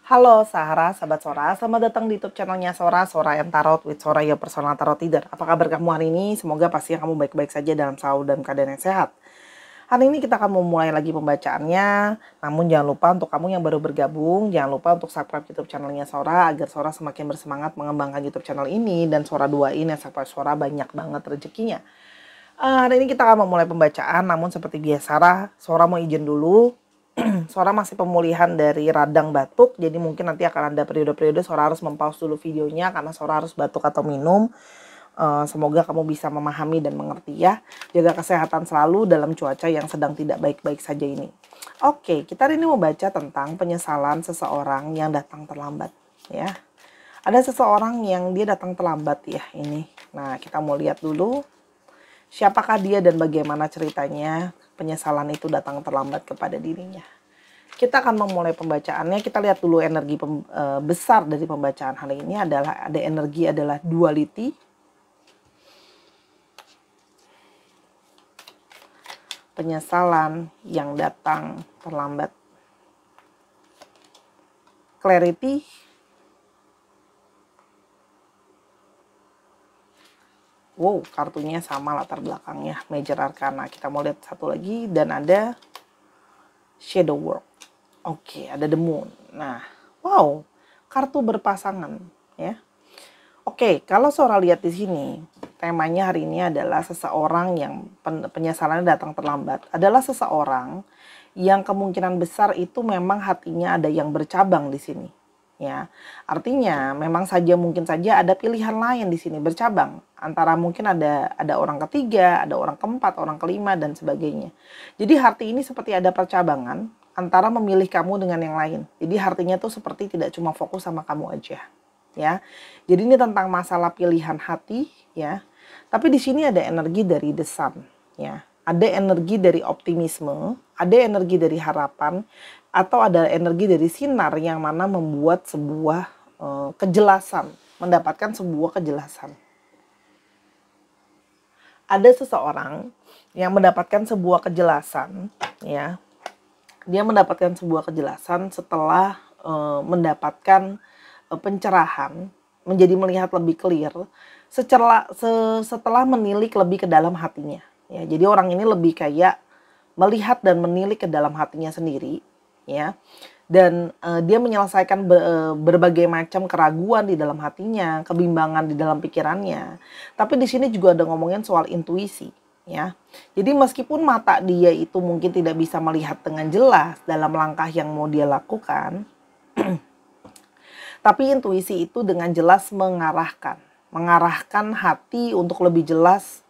Halo Sarah, sahabat Sora, selamat datang di YouTube channelnya Sora, Sora and Tarot with Sora, your personal tarot reader. Apa kabar kamu hari ini? Semoga pastinya kamu baik-baik saja dalam selalu dalam keadaan yang sehat. Hari ini kita akan memulai lagi pembacaannya, namun jangan lupa untuk kamu yang baru bergabung, jangan lupa untuk subscribe YouTube channelnya Sora, agar Sora semakin bersemangat mengembangkan YouTube channel ini, dan Sora doain yang subscribe Sora banyak banget rezekinya. Hari ini kita akan memulai pembacaan, namun seperti biasa, Sora mau izin dulu. Sora masih pemulihan dari radang batuk, jadi mungkin nanti akan ada periode-periode Sora harus mempause dulu videonya karena Sora harus batuk atau minum. Semoga kamu bisa memahami dan mengerti ya. Jaga kesehatan selalu dalam cuaca yang sedang tidak baik-baik saja ini. Oke, kita hari ini mau baca tentang penyesalan seseorang yang datang terlambat ya. Ada seseorang yang dia datang terlambat ya ini. Nah, kita mau lihat dulu siapakah dia dan bagaimana ceritanya penyesalan itu datang terlambat kepada dirinya. Kita akan memulai pembacaannya. Kita lihat dulu energi besar dari pembacaan hari ini adalah ada energi adalah duality. Penyesalan yang datang terlambat. Clarity. Wow, kartunya sama latar belakangnya, Major Arcana. Kita mau lihat satu lagi dan ada Shadow World. Oke, ada The Moon. Nah, wow, kartu berpasangan ya. Oke, kalau Sora lihat di sini, temanya hari ini adalah seseorang yang penyesalannya datang terlambat. Adalah seseorang yang kemungkinan besar itu memang hatinya ada yang bercabang di sini. Ya, artinya memang saja mungkin saja ada pilihan lain di sini bercabang antara mungkin ada orang ketiga, ada orang keempat, orang kelima dan sebagainya. Jadi hati ini seperti ada percabangan antara memilih kamu dengan yang lain. Jadi artinya tuh seperti tidak cuma fokus sama kamu aja, ya. Jadi ini tentang masalah pilihan hati, ya. Tapi di sini ada energi dari The Sun, ya. Ada energi dari optimisme, ada energi dari harapan, atau ada energi dari sinar yang mana membuat sebuah kejelasan, mendapatkan sebuah kejelasan. Ada seseorang yang mendapatkan sebuah kejelasan, ya. Dia mendapatkan sebuah kejelasan setelah mendapatkan pencerahan, menjadi melihat lebih clear setelah menilik lebih ke dalam hatinya. Ya, jadi orang ini lebih kayak melihat dan menilik ke dalam hatinya sendiri, ya. Dan dia menyelesaikan berbagai macam keraguan di dalam hatinya, kebimbangan di dalam pikirannya. Tapi di sini juga ada ngomongin soal intuisi, ya. Jadi meskipun mata dia itu mungkin tidak bisa melihat dengan jelas dalam langkah yang mau dia lakukan, tapi intuisi itu dengan jelas mengarahkan hati untuk lebih jelas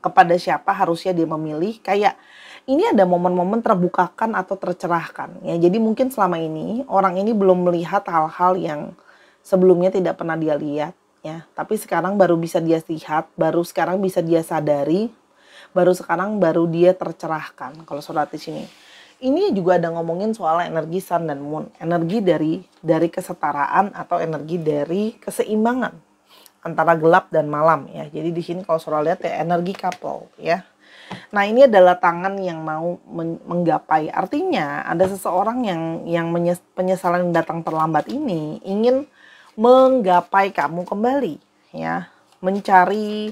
kepada siapa harusnya dia memilih. Kayak ini ada momen-momen terbukakan atau tercerahkan ya. Jadi mungkin selama ini orang ini belum melihat hal-hal yang sebelumnya tidak pernah dia lihat ya, tapi sekarang baru bisa dia lihat, baru sekarang bisa dia sadari, baru sekarang baru dia tercerahkan. Kalau Saudara di sini ini juga ada ngomongin soal energi Sun dan Moon, energi dari kesetaraan atau energi dari keseimbangan antara gelap dan malam ya. Jadi di sini kalau Saudara lihat ya energi couple ya. Nah, ini adalah tangan yang mau menggapai. Artinya ada seseorang yang penyesalan datang terlambat ini ingin menggapai kamu kembali ya. Mencari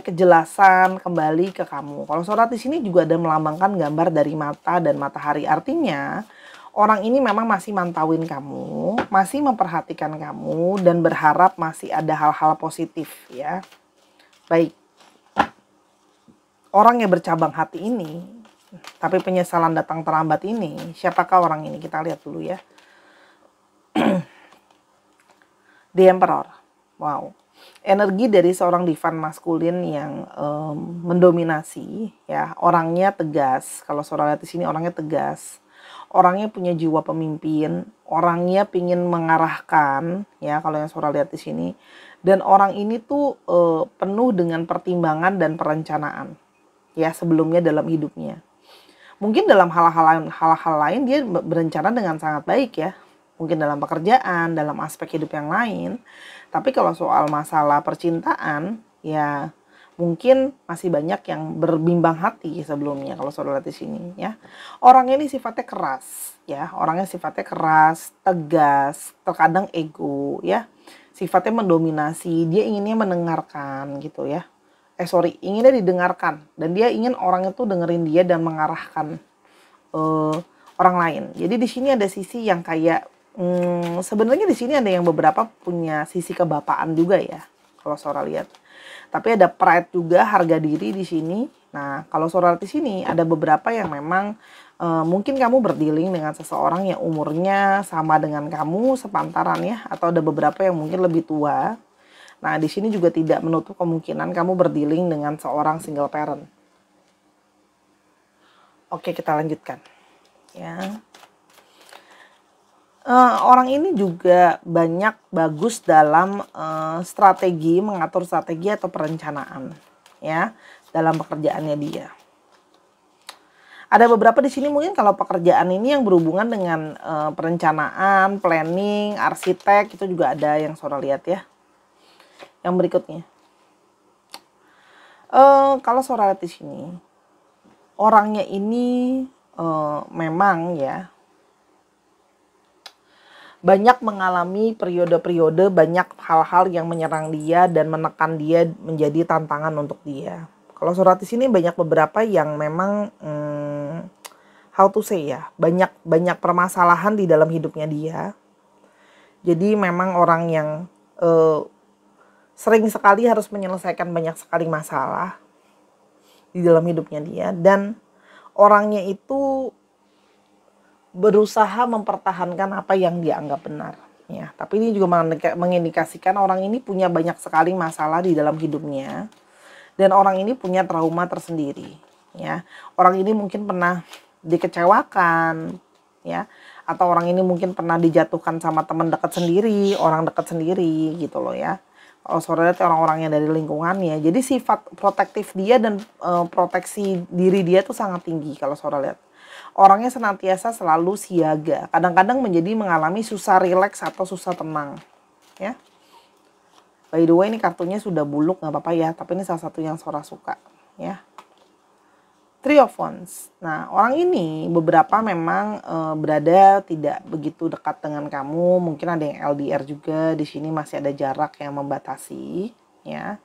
kejelasan kembali ke kamu. Kalau Saudara di sini juga ada melambangkan gambar dari mata dan matahari. Artinya orang ini memang masih mantauin kamu, masih memperhatikan kamu, dan berharap masih ada hal-hal positif ya. Baik. Orang yang bercabang hati ini, tapi penyesalan datang terlambat ini, siapakah orang ini? Kita lihat dulu ya. The Emperor. Wow. Energi dari seorang divine maskulin yang mendominasi ya. Orangnya tegas. Kalau Saudara lihat di sini orangnya tegas. Orangnya punya jiwa pemimpin, orangnya pingin mengarahkan ya kalau yang Saudara lihat di sini. Dan orang ini tuh penuh dengan pertimbangan dan perencanaan ya sebelumnya dalam hidupnya. Mungkin dalam hal-hal lain dia berencana dengan sangat baik ya. Mungkin dalam pekerjaan, dalam aspek hidup yang lain. Tapi kalau soal masalah percintaan ya Mungkin masih banyak yang berbimbang hati sebelumnya kalau saudara lihat di sini ya. Orangnya ini sifatnya keras ya, orangnya sifatnya keras, tegas, terkadang ego ya. Sifatnya mendominasi, dia inginnya mendengarkan gitu ya. Inginnya didengarkan dan dia ingin orang itu dengerin dia dan mengarahkan orang lain. Jadi di sini ada sisi yang kayak sebenarnya di sini ada yang beberapa punya sisi kebapaan juga ya kalau saudara lihat. Tapi ada pride juga, harga diri di sini. Nah, kalau saudara di sini ada beberapa yang memang mungkin kamu berdealing dengan seseorang yang umurnya sama dengan kamu sepantaran ya, atau ada beberapa yang mungkin lebih tua. Nah, di sini juga tidak menutup kemungkinan kamu berdealing dengan seorang single parent. Oke, kita lanjutkan. Ya. Orang ini juga banyak bagus dalam strategi, mengatur strategi atau perencanaan ya dalam pekerjaannya dia. Ada beberapa di sini mungkin kalau pekerjaan ini yang berhubungan dengan perencanaan, planning, arsitek, itu juga ada yang saudara lihat ya. Yang berikutnya. Kalau saudara lihat di sini, orangnya ini memang ya banyak mengalami periode-periode, banyak hal-hal yang menyerang dia dan menekan dia, menjadi tantangan untuk dia. Kalau surat di sini banyak beberapa yang memang how to say ya, banyak permasalahan di dalam hidupnya dia. Jadi memang orang yang sering sekali harus menyelesaikan banyak sekali masalah di dalam hidupnya dia, dan orangnya itu berusaha mempertahankan apa yang dia anggap benar ya. Tapi ini juga mengindikasikan orang ini punya banyak sekali masalah di dalam hidupnya dan orang ini punya trauma tersendiri ya. Orang ini mungkin pernah dikecewakan ya, atau orang ini mungkin pernah dijatuhkan sama teman dekat sendiri, orang dekat sendiri gitu loh ya. Kalau saudara lihat orang-orangnya dari lingkungannya, jadi sifat protektif dia dan proteksi diri dia tuh sangat tinggi kalau saudara lihat. Orangnya senantiasa selalu siaga, kadang-kadang mengalami susah rileks atau susah tenang ya. By the way, ini kartunya sudah buluk, nggak apa-apa ya, tapi ini salah satu yang Sora suka ya. Three of Wands. Nah, orang ini beberapa memang berada tidak begitu dekat dengan kamu, mungkin ada yang LDR juga, di sini masih ada jarak yang membatasi ya.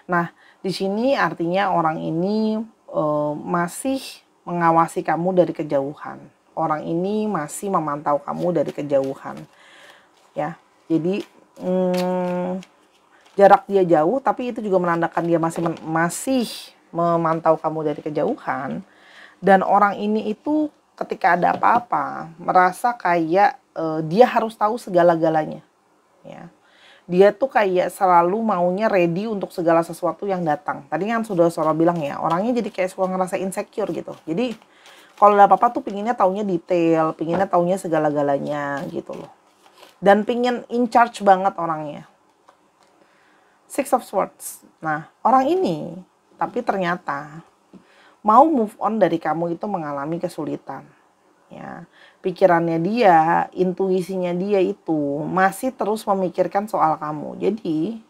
Nah, di sini artinya orang ini masih mengawasi kamu dari kejauhan. Orang ini masih memantau kamu dari kejauhan. Ya. Jadi jarak dia jauh, tapi itu juga menandakan dia masih memantau kamu dari kejauhan. Dan orang ini itu ketika ada apa-apa merasa kayak dia harus tahu segala-galanya. Ya. Dia tuh kayak selalu maunya ready untuk segala sesuatu yang datang. Tadi kan sudah Sora bilang ya, orangnya jadi kayak suka ngerasa insecure gitu. Jadi kalau ada apa-apa tuh pinginnya taunya detail, pinginnya taunya segala-galanya gitu loh. Dan pingin in charge banget orangnya. Six of Swords. Nah, orang ini tapi ternyata mau move on dari kamu itu mengalami kesulitan. Ya, pikirannya dia, intuisinya dia itu masih terus memikirkan soal kamu. Jadi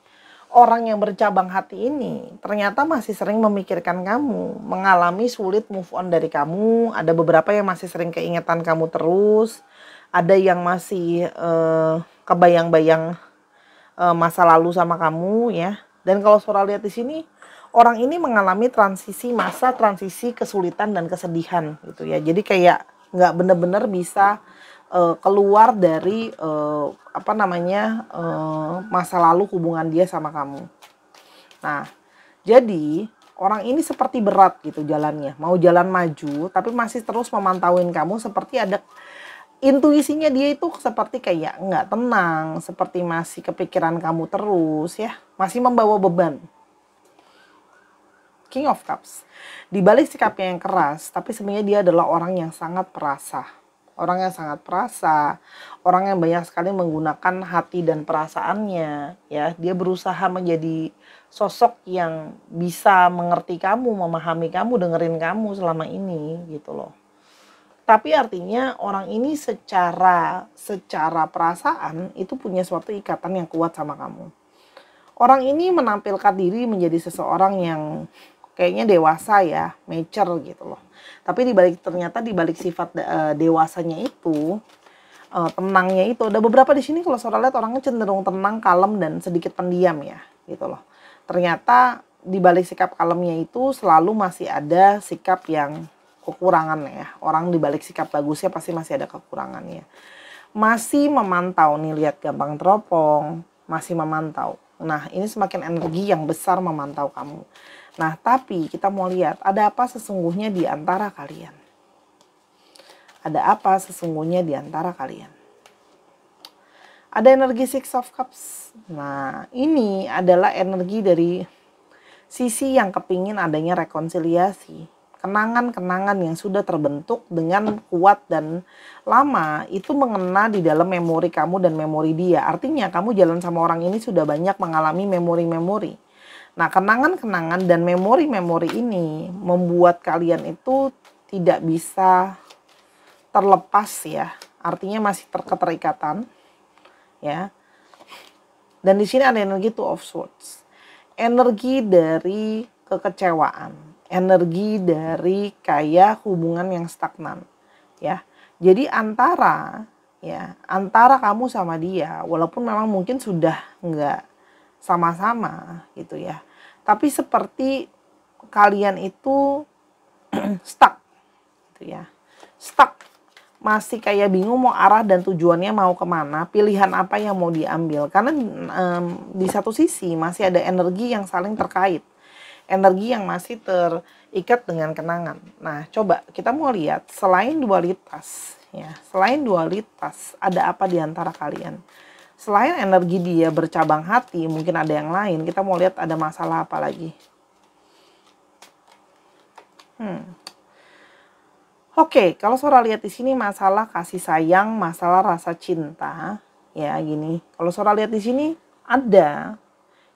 orang yang bercabang hati ini ternyata masih sering memikirkan kamu, mengalami sulit move on dari kamu. Ada beberapa yang masih sering keingetan kamu terus, ada yang masih kebayang-bayang masa lalu sama kamu ya. Dan kalau Sora lihat di sini, orang ini mengalami masa transisi kesulitan dan kesedihan gitu ya. Jadi kayak nggak benar-benar bisa keluar dari masa lalu hubungan dia sama kamu. Nah, jadi orang ini seperti berat gitu jalannya, mau jalan maju tapi masih terus memantauin kamu, seperti ada intuisinya dia itu seperti kayak nggak tenang, seperti masih kepikiran kamu terus ya, masih membawa beban. King of Cups. Di balik sikapnya yang keras, tapi sebenarnya dia adalah orang yang sangat perasa. Orang yang sangat perasa, orang yang banyak sekali menggunakan hati dan perasaannya, ya. Dia berusaha menjadi sosok yang bisa mengerti kamu, memahami kamu, dengerin kamu selama ini, gitu loh. Tapi artinya orang ini secara perasaan itu punya suatu ikatan yang kuat sama kamu. Orang ini menampilkan diri menjadi seseorang yang kayaknya dewasa ya, mature gitu loh. Tapi ternyata di balik sifat dewasanya itu, tenangnya itu, ada beberapa di sini kalau saudara lihat orangnya cenderung tenang, kalem dan sedikit pendiam ya, gitu loh. Ternyata di balik sikap kalemnya itu selalu masih ada sikap yang kekurangan ya. Orang di balik sikap bagusnya pasti masih ada kekurangannya. Masih memantau nih, lihat gampang teropong, masih memantau. Nah, ini semakin energi yang besar memantau kamu. Nah, tapi kita mau lihat ada apa sesungguhnya di antara kalian. Ada apa sesungguhnya di antara kalian. Ada energi Six of Cups. Nah, ini adalah energi dari sisi yang kepingin adanya rekonsiliasi. Kenangan-kenangan yang sudah terbentuk dengan kuat dan lama itu mengena di dalam memori kamu dan memori dia. Artinya kamu jalan sama orang ini sudah banyak mengalami memori-memori. Nah, kenangan-kenangan dan memori-memori ini membuat kalian itu tidak bisa terlepas ya. Artinya masih keterikatan ya. Dan di sini ada energi Two of Swords. Energi dari kekecewaan, energi dari kayak hubungan yang stagnan ya. Jadi antara kamu sama dia, walaupun memang mungkin sudah nggak sama-sama gitu ya, tapi seperti kalian itu stuck gitu ya, stuck, masih kayak bingung mau arah dan tujuannya mau kemana, pilihan apa yang mau diambil. Karena di satu sisi masih ada energi yang saling terkait, energi yang masih terikat dengan kenangan. Nah, coba kita mau lihat selain dualitas ya, selain dualitas ada apa di antara kalian. Selain energi dia bercabang hati, mungkin ada yang lain. Kita mau lihat ada masalah apa lagi. Oke, kalau saudara lihat di sini masalah kasih sayang, masalah rasa cinta, ya gini. Kalau saudara lihat di sini ada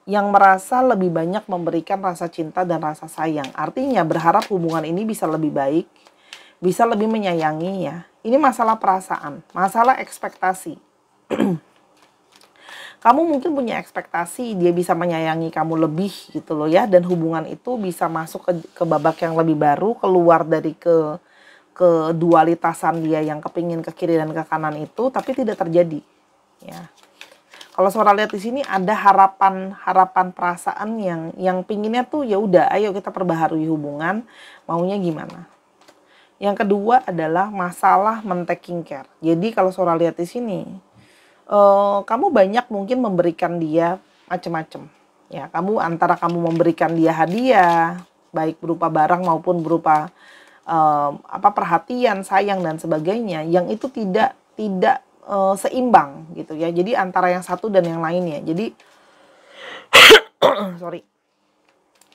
yang merasa lebih banyak memberikan rasa cinta dan rasa sayang. Artinya berharap hubungan ini bisa lebih baik, bisa lebih menyayangi ya. Ini masalah perasaan, masalah ekspektasi. Kamu mungkin punya ekspektasi dia bisa menyayangi kamu lebih gitu loh ya. Dan hubungan itu bisa masuk ke babak yang lebih baru, keluar dari kedualitasan dia yang kepingin ke kiri dan ke kanan itu, tapi tidak terjadi ya. Kalau saudara lihat di sini ada harapan perasaan yang pinginnya tuh ya udah ayo kita perbaharui hubungan, maunya gimana. Yang kedua adalah masalah taking care. Jadi kalau saudara lihat di sini kamu banyak mungkin memberikan dia macam-macam ya. Antara kamu memberikan dia hadiah baik berupa barang maupun berupa perhatian, sayang dan sebagainya, yang itu tidak seimbang gitu ya. Jadi antara yang satu dan yang lainnya. Jadi sorry.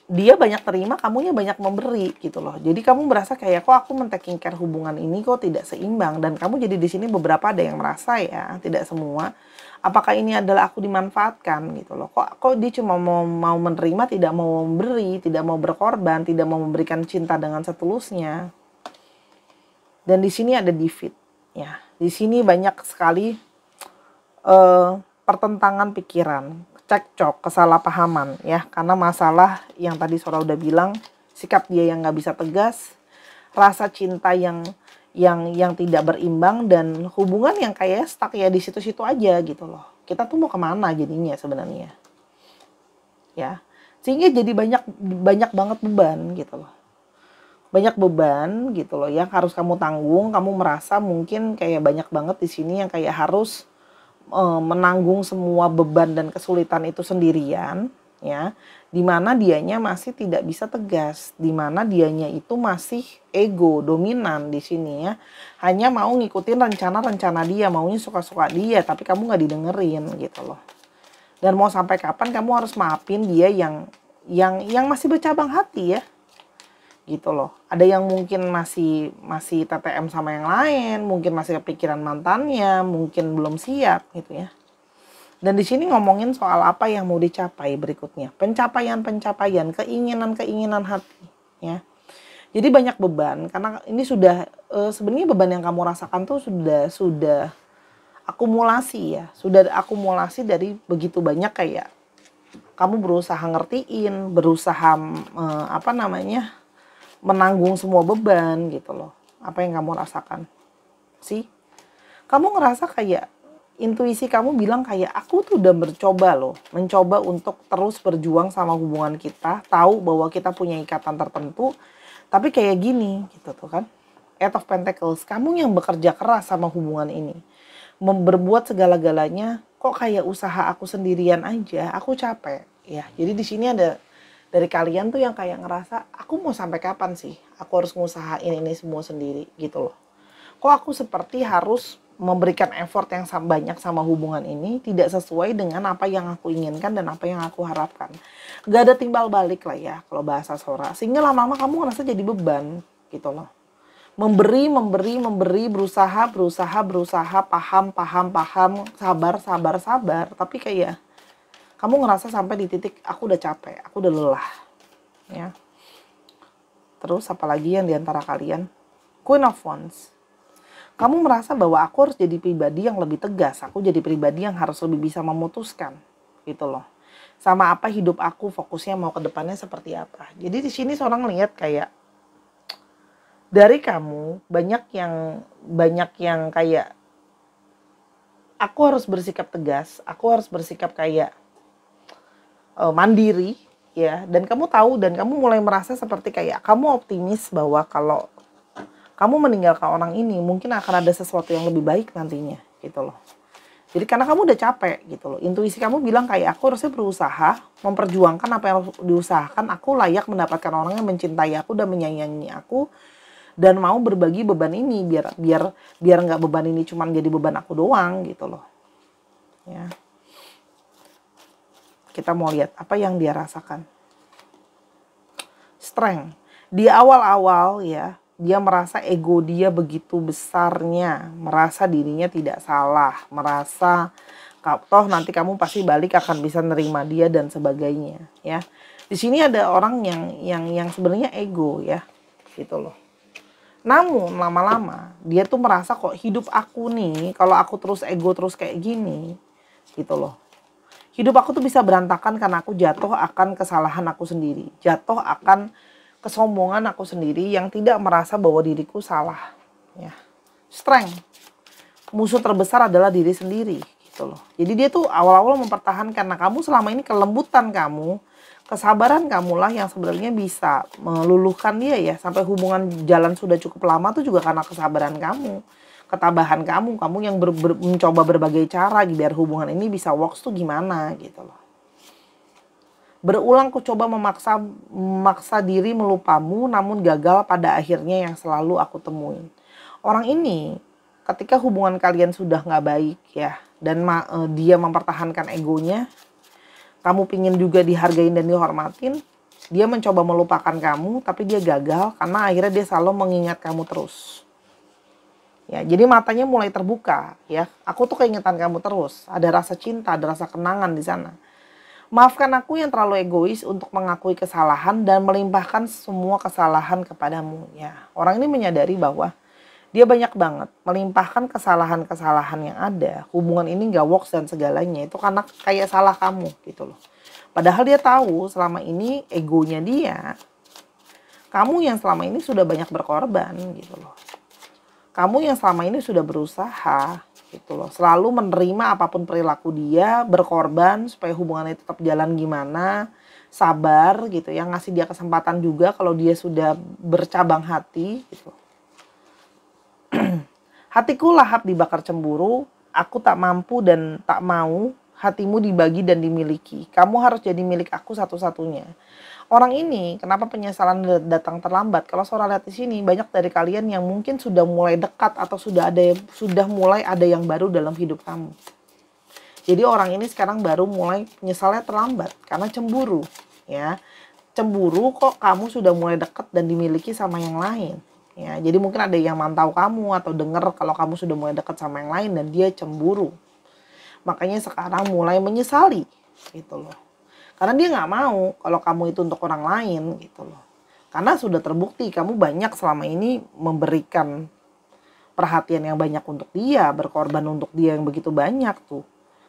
Dia banyak terima, kamunya banyak memberi gitu loh. Jadi kamu merasa kayak kok aku taking care hubungan ini kok tidak seimbang, dan kamu jadi di sini beberapa ada yang merasa ya, tidak semua. Apakah ini adalah aku dimanfaatkan gitu loh. Kok dia cuma mau menerima, tidak mau memberi, tidak mau berkorban, tidak mau memberikan cinta dengan setulusnya. Dan di sini ada defeat ya. Di sini banyak sekali pertentangan pikiran, cekcok, kesalahpahaman ya, karena masalah yang tadi saudara udah bilang, sikap dia yang nggak bisa tegas, rasa cinta yang tidak berimbang, dan hubungan yang kayak stuck ya di situ-situ aja gitu loh. Kita tuh mau kemana jadinya sebenarnya ya, sehingga jadi banyak banget beban gitu loh, banyak beban gitu loh yang harus kamu tanggung. Kamu merasa mungkin kayak banyak banget di sini yang kayak harus menanggung semua beban dan kesulitan itu sendirian ya, dimana dianya masih tidak bisa tegas, dimana dianya itu masih ego dominan di sini ya, hanya mau ngikutin rencana dia, maunya suka-suka dia, tapi kamu nggak didengerin gitu loh. Dan mau sampai kapan kamu harus maafin dia yang masih bercabang hati ya gitu loh. Ada yang mungkin masih TTM sama yang lain, mungkin masih kepikiran mantannya, mungkin belum siap gitu ya. Dan di sini ngomongin soal apa yang mau dicapai berikutnya, pencapaian, keinginan hati ya. Jadi banyak beban karena ini sudah sebenarnya beban yang kamu rasakan tuh sudah akumulasi ya, sudah akumulasi dari begitu banyak kayak Kamu berusaha ngertiin, berusaha menanggung semua beban gitu loh. Apa yang kamu rasakan sih? Kamu ngerasa kayak intuisi kamu bilang kayak aku tuh udah mencoba untuk terus berjuang sama hubungan kita, tahu bahwa kita punya ikatan tertentu, tapi kayak gini gitu tuh kan. Eight of Pentacles, kamu yang bekerja keras sama hubungan ini, berbuat segala-galanya, kok kayak usaha aku sendirian aja, aku capek ya. Jadi di sini ada dari kalian tuh yang kayak ngerasa aku mau sampai kapan sih aku harus ngusahain ini semua sendiri gitu loh. Kok aku seperti harus memberikan effort yang banyak sama hubungan ini, tidak sesuai dengan apa yang aku inginkan dan apa yang aku harapkan. Gak ada timbal balik lah ya kalau bahasa Sora, sehingga lama-lama kamu ngerasa jadi beban gitu loh. Memberi, berusaha, paham, sabar, tapi kayak kamu ngerasa sampai di titik aku udah capek, aku udah lelah, ya. Terus apalagi yang diantara kalian? Queen of Wands. Kamu merasa bahwa aku harus jadi pribadi yang lebih tegas, aku jadi pribadi yang harus lebih bisa memutuskan, gitu loh. Sama apa hidup aku, fokusnya mau ke depannya seperti apa. Jadi di sini seorang lihat kayak dari kamu banyak yang kayak aku harus bersikap tegas, aku harus bersikap kayak mandiri ya, dan kamu tahu dan kamu mulai merasa seperti kayak kamu optimis bahwa kalau kamu meninggalkan orang ini mungkin akan ada sesuatu yang lebih baik nantinya gitu loh. Jadi karena kamu udah capek gitu loh, intuisi kamu bilang kayak aku harusnya berusaha memperjuangkan apa yang diusahakan, aku layak mendapatkan orang yang mencintai aku dan menyayangi aku dan mau berbagi beban ini biar nggak beban ini cuma jadi beban aku doang gitu loh. Ya. Kita mau lihat apa yang dia rasakan. Strength. Di awal-awal ya, dia merasa ego dia begitu besarnya, merasa dirinya tidak salah, merasa toh nanti kamu pasti balik akan bisa nerima dia dan sebagainya ya. Di sini ada orang yang sebenarnya ego ya, gitu loh. Namun lama-lama dia tuh merasa kok hidup aku nih, kalau aku terus ego terus kayak gini, gitu loh. Hidup aku tuh bisa berantakan karena aku jatuh akan kesalahan aku sendiri, jatuh akan kesombongan aku sendiri yang tidak merasa bahwa diriku salah. Ya. Strength. Musuh terbesar adalah diri sendiri, gitu loh. Jadi dia tuh awal-awal mempertahankan karena kamu selama ini kelembutan kamu, kesabaran kamulah yang sebenarnya bisa meluluhkan dia ya, sampai hubungan jalan sudah cukup lama tuh juga karena kesabaran kamu, ketabahan kamu yang mencoba berbagai cara biar hubungan ini bisa works tuh gimana gitu loh. Berulang ku coba memaksa diri melupamu, namun gagal pada akhirnya yang selalu aku temuin. Orang ini ketika hubungan kalian sudah nggak baik ya, dan dia mempertahankan egonya, kamu pingin juga dihargain dan dihormatin, dia mencoba melupakan kamu, tapi dia gagal karena akhirnya dia selalu mengingat kamu terus. Ya, jadi matanya mulai terbuka ya. Aku tuh keingetan kamu terus, ada rasa cinta, ada rasa kenangan di sana. Maafkan aku yang terlalu egois untuk mengakui kesalahan dan melimpahkan semua kesalahan kepadamu. Ya, orang ini menyadari bahwa dia banyak banget melimpahkan kesalahan-kesalahan yang ada. Hubungan ini gak works dan segalanya. Itu karena kayak salah kamu gitu loh. Padahal dia tahu selama ini egonya dia. Kamu yang selama ini sudah banyak berkorban gitu loh. Kamu yang selama ini sudah berusaha gitu loh. Selalu menerima apapun perilaku dia, berkorban supaya hubungannya tetap jalan gimana. Sabar gitu ya, ngasih dia kesempatan juga kalau dia sudah bercabang hati gitu. Hatiku lahap dibakar cemburu, aku tak mampu dan tak mau hatimu dibagi dan dimiliki. Kamu harus jadi milik aku satu-satunya. Orang ini kenapa penyesalan datang terlambat? Kalau Sora lihat di sini banyak dari kalian yang mungkin sudah mulai dekat atau sudah mulai ada yang baru dalam hidup kamu. Jadi orang ini sekarang baru mulai penyesalnya terlambat karena cemburu, ya. Cemburu kok kamu sudah mulai dekat dan dimiliki sama yang lain. Ya, jadi mungkin ada yang mantau kamu atau dengar kalau kamu sudah mulai dekat sama yang lain dan dia cemburu. Makanya sekarang mulai menyesali gitu loh. Karena dia nggak mau kalau kamu itu untuk orang lain gitu loh. Karena sudah terbukti kamu banyak selama ini memberikan perhatian yang banyak untuk dia, berkorban untuk dia yang begitu banyak tuh.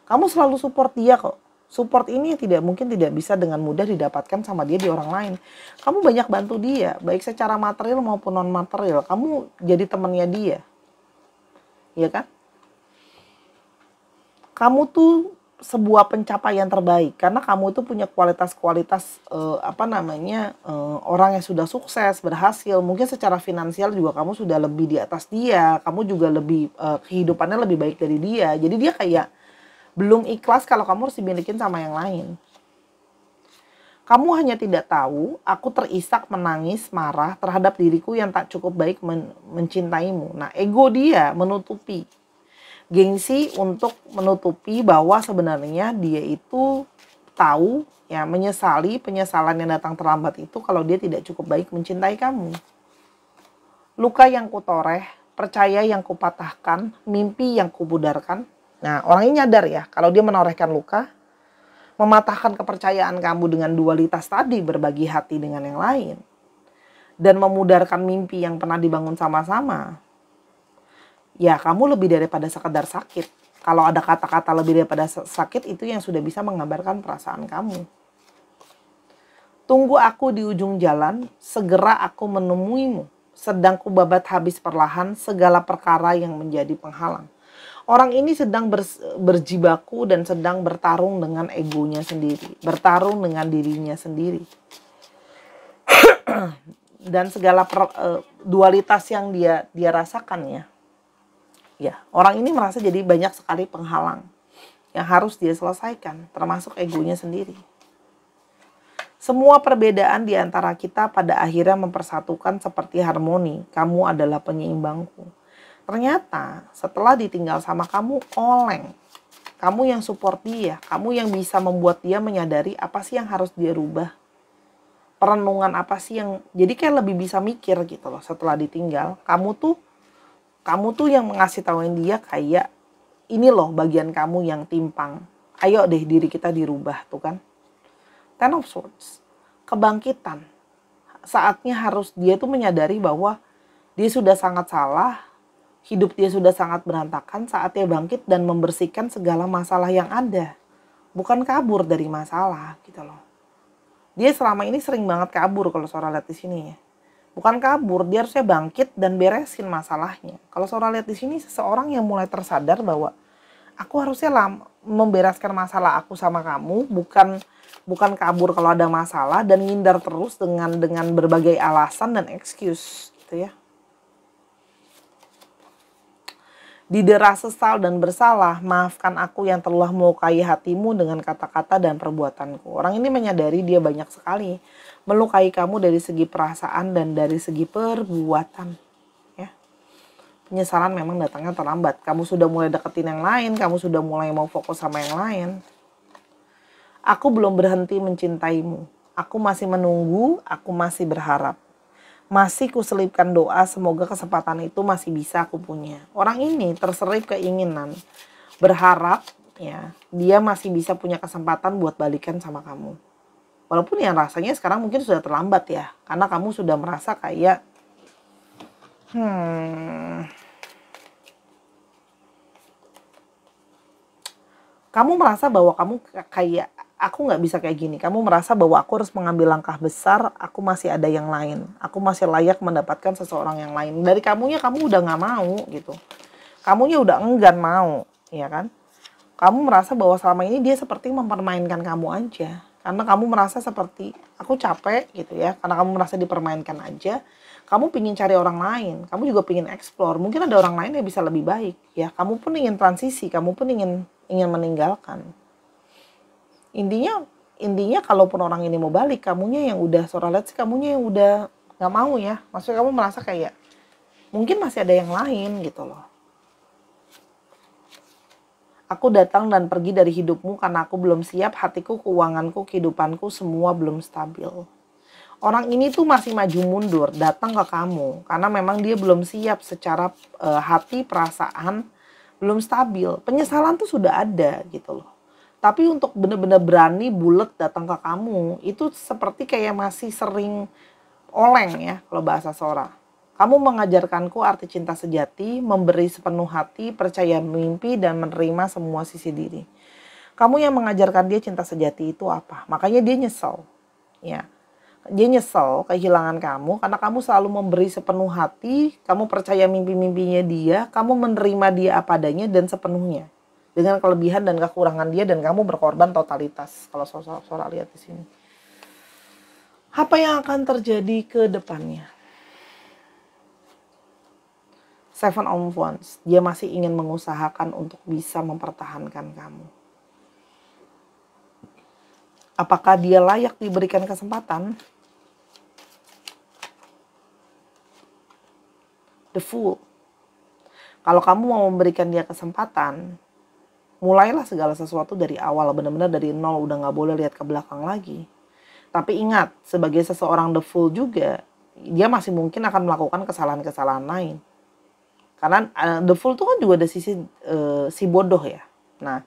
Kamu selalu support dia kok. Support ini tidak mungkin tidak bisa dengan mudah didapatkan sama dia di orang lain. Kamu banyak bantu dia, baik secara material maupun non material. Kamu jadi temannya dia, ya kan? Kamu tuh sebuah pencapaian terbaik karena kamu itu punya kualitas-kualitas orang yang sudah sukses, berhasil. Mungkin secara finansial juga kamu sudah lebih di atas dia. Kamu juga lebih kehidupannya lebih baik dari dia. Jadi dia kayak belum ikhlas kalau kamu harus dimilikin sama yang lain. Kamu hanya tidak tahu, aku terisak menangis, marah terhadap diriku yang tak cukup baik mencintaimu. Nah, ego dia menutupi. Gengsi untuk menutupi bahwa sebenarnya dia itu tahu, ya, menyesali, penyesalan yang datang terlambat itu kalau dia tidak cukup baik mencintai kamu. Luka yang kutoreh, percaya yang kupatahkan, mimpi yang kubudarkan. Nah, orang ini nyadar ya, kalau dia menorehkan luka, mematahkan kepercayaan kamu dengan dualitas tadi, berbagi hati dengan yang lain, dan memudarkan mimpi yang pernah dibangun sama-sama. Ya, kamu lebih daripada sekedar sakit. Kalau ada kata-kata lebih daripada sakit, itu yang sudah bisa menggambarkan perasaan kamu. Tunggu aku di ujung jalan, segera aku menemuimu. Sedang kubabat habis perlahan segala perkara yang menjadi penghalang. Orang ini sedang berjibaku dan sedang bertarung dengan egonya sendiri. Bertarung dengan dirinya sendiri. Dan segala dualitas yang dia rasakan ya. Ya, orang ini merasa jadi banyak sekali penghalang yang harus dia selesaikan, termasuk egonya sendiri. Semua perbedaan di antara kita pada akhirnya mempersatukan seperti harmoni. Kamu adalah penyeimbangku. Ternyata setelah ditinggal sama kamu, oleng. Kamu yang support dia, kamu yang bisa membuat dia menyadari apa sih yang harus dia rubah. Perenungan apa sih yang, jadi kayak lebih bisa mikir gitu loh setelah ditinggal. Kamu tuh yang ngasih tauin dia kayak, ini loh bagian kamu yang timpang. Ayo deh diri kita dirubah tuh kan. Ten of Swords, kebangkitan. Saatnya harus dia tuh menyadari bahwa dia sudah sangat salah, hidup dia sudah sangat berantakan, saatnya bangkit dan membersihkan segala masalah yang ada. Bukan kabur dari masalah gitu loh. Dia selama ini sering banget kabur kalau Sora lihat di sini ya. Bukan kabur, dia harusnya bangkit dan beresin masalahnya. Kalau Sora lihat di sini seseorang yang mulai tersadar bahwa aku harusnya membereskan masalah aku sama kamu, bukan kabur kalau ada masalah dan ngindar terus dengan berbagai alasan dan excuse gitu ya. Didera sesal dan bersalah, maafkan aku yang telah melukai hatimu dengan kata-kata dan perbuatanku. Orang ini menyadari dia banyak sekali melukai kamu dari segi perasaan dan dari segi perbuatan. Ya. Penyesalan memang datangnya terlambat. Kamu sudah mulai deketin yang lain, kamu sudah mulai mau fokus sama yang lain. Aku belum berhenti mencintaimu. Aku masih menunggu, aku masih berharap. Masih kuselipkan doa semoga kesempatan itu masih bisa aku punya. Orang ini terselip keinginan, berharap ya dia masih bisa punya kesempatan buat balikan sama kamu. Walaupun yang rasanya sekarang mungkin sudah terlambat ya, karena kamu sudah merasa kayak kamu merasa bahwa kamu kayak aku nggak bisa kayak gini. Kamu merasa bahwa aku harus mengambil langkah besar, aku masih ada yang lain. Aku masih layak mendapatkan seseorang yang lain. Dari kamunya kamu udah nggak mau gitu. Kamunya udah enggan mau, ya kan? Kamu merasa bahwa selama ini dia seperti mempermainkan kamu aja. Karena kamu merasa seperti, aku capek gitu ya. Karena kamu merasa dipermainkan aja. Kamu pingin cari orang lain. Kamu juga pingin explore. Mungkin ada orang lain yang bisa lebih baik. Ya, kamu pun ingin transisi. Kamu pun ingin meninggalkan. Intinya kalaupun orang ini mau balik, kamunya yang udah Sora lihat sih kamunya yang udah nggak mau ya. Maksudnya kamu merasa kayak mungkin masih ada yang lain gitu loh. Aku datang dan pergi dari hidupmu karena aku belum siap, hatiku, keuanganku, kehidupanku semua belum stabil. Orang ini tuh masih maju mundur datang ke kamu karena memang dia belum siap secara hati, perasaan belum stabil. Penyesalan tuh sudah ada gitu loh. Tapi untuk benar-benar berani bulat datang ke kamu itu seperti kayak masih sering oleng ya kalau bahasa Sora. Kamu mengajarkanku arti cinta sejati, memberi sepenuh hati, percaya mimpi dan menerima semua sisi diri. Kamu yang mengajarkan dia cinta sejati itu apa? Makanya dia nyesel. Ya. Dia nyesel kehilangan kamu karena kamu selalu memberi sepenuh hati, kamu percaya mimpi-mimpinya dia, kamu menerima dia apa adanya dan sepenuhnya. Dengan kelebihan dan kekurangan dia dan kamu berkorban totalitas. Kalau Sora lihat di sini. Apa yang akan terjadi ke depannya? Seven of Wands, dia masih ingin mengusahakan untuk bisa mempertahankan kamu. Apakah dia layak diberikan kesempatan? The Fool. Kalau kamu mau memberikan dia kesempatan, mulailah segala sesuatu dari awal, benar-benar dari nol, udah gak boleh lihat ke belakang lagi. Tapi ingat, sebagai seseorang The Fool juga, dia masih mungkin akan melakukan kesalahan-kesalahan lain. Karena The Fool itu kan juga ada sisi si bodoh ya. Nah,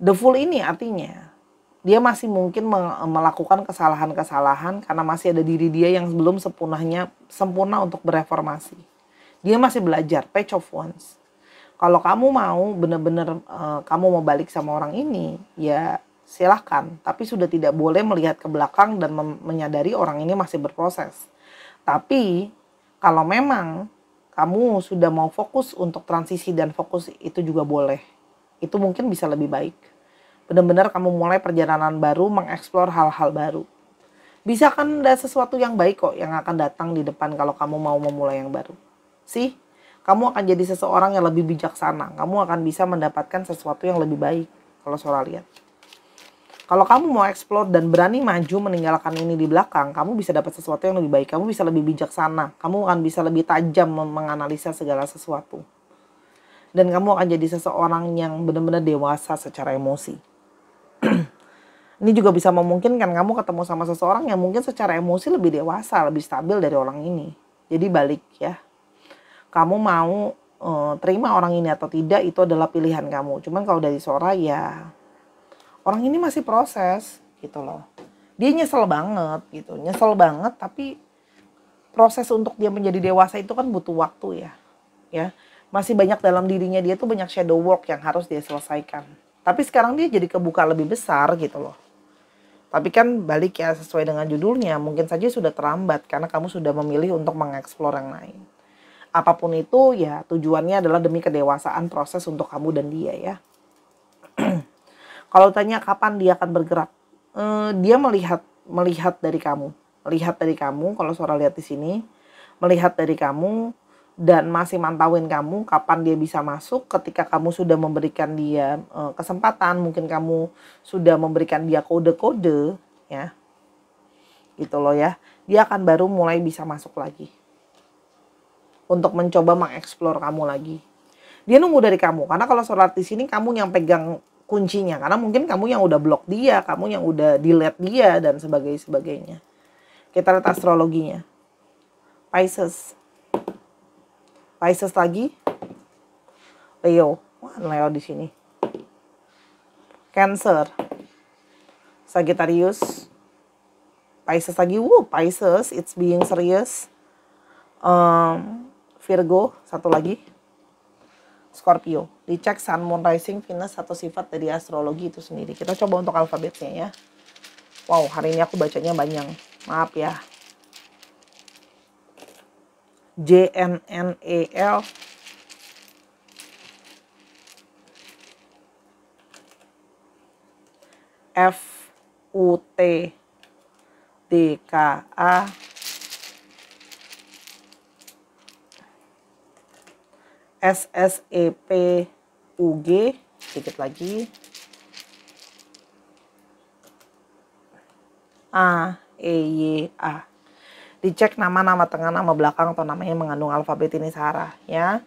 The Fool ini artinya dia masih mungkin melakukan kesalahan-kesalahan karena masih ada diri dia yang belum sempurna untuk bereformasi. Dia masih belajar, Page of Wands. Kalau kamu mau benar-benar kamu mau balik sama orang ini, ya silahkan. Tapi sudah tidak boleh melihat ke belakang dan menyadari orang ini masih berproses. Tapi kalau memang kamu sudah mau fokus untuk transisi dan fokus, itu juga boleh. Itu mungkin bisa lebih baik. Benar-benar kamu mulai perjalanan baru, mengeksplor hal-hal baru. Bisa kan ada sesuatu yang baik kok yang akan datang di depan kalau kamu mau memulai yang baru. Kamu akan jadi seseorang yang lebih bijaksana. Kamu akan bisa mendapatkan sesuatu yang lebih baik kalau Sora lihat. Kalau kamu mau explore dan berani maju meninggalkan ini di belakang, kamu bisa dapat sesuatu yang lebih baik. Kamu bisa lebih bijaksana. Kamu akan bisa lebih tajam menganalisa segala sesuatu. Dan kamu akan jadi seseorang yang benar-benar dewasa secara emosi. Ini juga bisa memungkinkan kamu ketemu sama seseorang yang mungkin secara emosi lebih dewasa, lebih stabil dari orang ini. Jadi balik ya. Kamu mau terima orang ini atau tidak, itu adalah pilihan kamu. Cuman kalau dari Sora ya, orang ini masih proses gitu loh. Dia nyesel banget gitu. Nyesel banget, tapi proses untuk dia menjadi dewasa itu kan butuh waktu ya. Masih banyak dalam dirinya dia tuh, banyak shadow work yang harus dia selesaikan. Tapi sekarang dia jadi kebuka lebih besar gitu loh. Tapi kan balik ya, sesuai dengan judulnya, mungkin saja sudah terlambat karena kamu sudah memilih untuk mengeksplor yang lain. Apapun itu ya tujuannya adalah demi kedewasaan proses untuk kamu dan dia ya. Kalau tanya kapan dia akan bergerak, dia melihat dari kamu. Melihat dari kamu, kalau Sora lihat di sini, melihat dari kamu dan masih mantauin kamu kapan dia bisa masuk. Ketika kamu sudah memberikan dia kesempatan, mungkin kamu sudah memberikan dia kode-kode ya, gitu loh ya, dia akan baru mulai bisa masuk lagi untuk mencoba mengeksplor kamu lagi. Dia nunggu dari kamu, karena kalau Sora di sini kamu yang pegang kuncinya, karena mungkin kamu yang udah blok dia, kamu yang udah delete dia dan sebagainya. Kita lihat astrologinya. Pisces lagi, Leo, Leo di sini, Cancer, Sagittarius, Pisces lagi, Pisces, it's being serious, Virgo, satu lagi, Scorpio. Dicek Sun, Moon, Rising, Venus, satu sifat dari astrologi itu sendiri. Kita coba untuk alfabetnya ya. Wow, hari ini aku bacanya banyak, maaf ya. JNNEL, FUTDKA, SSEPUG, sedikit lagi, AEYA. Dicek nama tengah, nama belakang, atau namanya mengandung alfabet ini Sarah ya.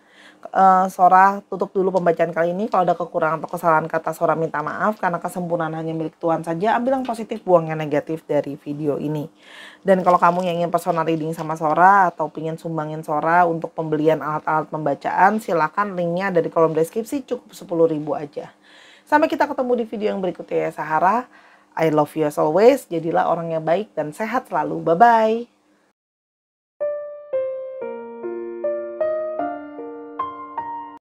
Sora tutup dulu pembacaan kali ini. Kalau ada kekurangan atau kesalahan kata, Sora minta maaf, karena kesempurnaan hanya milik Tuhan saja. Ambil yang positif, buang yang negatif dari video ini. Dan kalau kamu yang ingin personal reading sama Sora atau ingin sumbangin Sora untuk pembelian alat-alat pembacaan, silakan, linknya ada di kolom deskripsi, cukup 10.000 aja. Sampai kita ketemu di video yang berikutnya ya Sahara. I love you as always. Jadilah orang yang baik dan sehat selalu. Bye-bye.